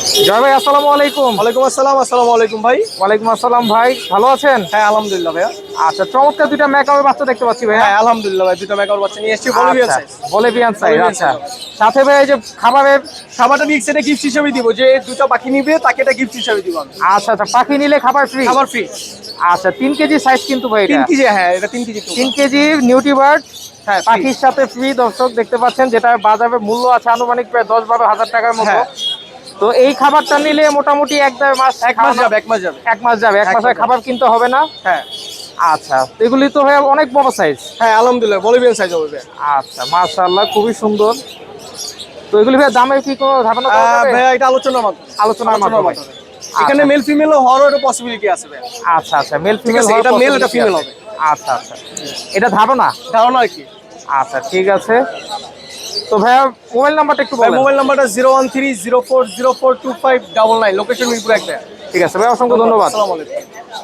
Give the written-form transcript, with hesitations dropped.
জয় ভাই, আসসালামু আলাইকুম। ওয়ালাইকুম আসসালাম। আসসালামু আলাইকুম ভাই। ওয়ালাইকুম আসসালাম ভাই, ভালো আছেন? হ্যাঁ আলহামদুলিল্লাহ ভাইয়া। আচ্ছা, চমৎকার দুইটা ম্যাকাওয়ের বাচ্চা দেখতে পাচ্ছি ভাইয়া। হ্যাঁ আলহামদুলিল্লাহ ভাই, দুটো মেকাওর বাচ্চা নিয়ে এসেছি বলিভিয়ান আচ্ছা, সাইজ। Bolivian size. বলিভিয়ান আচ্ছা, সাইজ। সাথে ভাই এই যে খাবারের। খাবারটা নিয়ে সেটা গিফট হিসেবে দিব, যে দুটো পাখি নিবে তাকে এটা গিফট হিসেবে দিব আমি। আচ্ছা আচ্ছা, পাখি নিলে খাবার ফ্রি। খাবার ফ্রি। আচ্ছা, 3 কেজি সাইজ কিন্তু ভাই, 3 এটা কেজি। হ্যাঁ এটা 3 কেজি। 3 KG নিউটি bird. হ্যাঁ পাখির সাথে ফ্রি, দর্শক দেখতে পাচ্ছেন, যেটা বাজারে মূল্য আছে আনুমানিক প্রায় 10-12 হাজার টাকার মতো। হ্যাঁ। তো এই খাবারটা নিলে মোটামুটি 1-1.5 মাস, এক মাস যাবে, এক মাস যাবে। 1 মাস যাবে। 1 এক মাস মাসের খাবার কিনতে হবে না। হ্যাঁ আচ্ছা, তো এগুলি তো ভাই অনেক বড় সাইজ। হ্যাঁ আলহামদুলিল্লাহ বলিভিয়ান সাইজ হবে ভাইয়া। আচ্ছা, মাশাআল্লাহ, খুবই সুন্দর। তো এগুলি ভাই দামে কি কোনো ধারণা দেওয়া যাবে? ভাইয়া এটা আলোচনার মাধ্যমে। আলোচনার মাধ্যমে। এখানে আচ্ছা। মেল ফিমেল হওয়ারও একটা পসিবিলিটি আছে ভাইয়া। আচ্ছা আচ্ছা, মেল ঠিক ফিমেল আছে, এটা মেল এটা ফিমেল হবে। আচ্ছা আচ্ছা, এটা ধারণা। ধারণা আর কি। আচ্ছা, ঠিক আছে। তো ভাইয়া মোবাইল নাম্বারটা একটু ভাই বলেন। মোবাইল নাম্বারটা 01304042599, লোকেশন মিরপুর 1। ঠিক আছে ভাই, অসংখ্য ধন্যবাদ। আসসালামু আলাইকুম।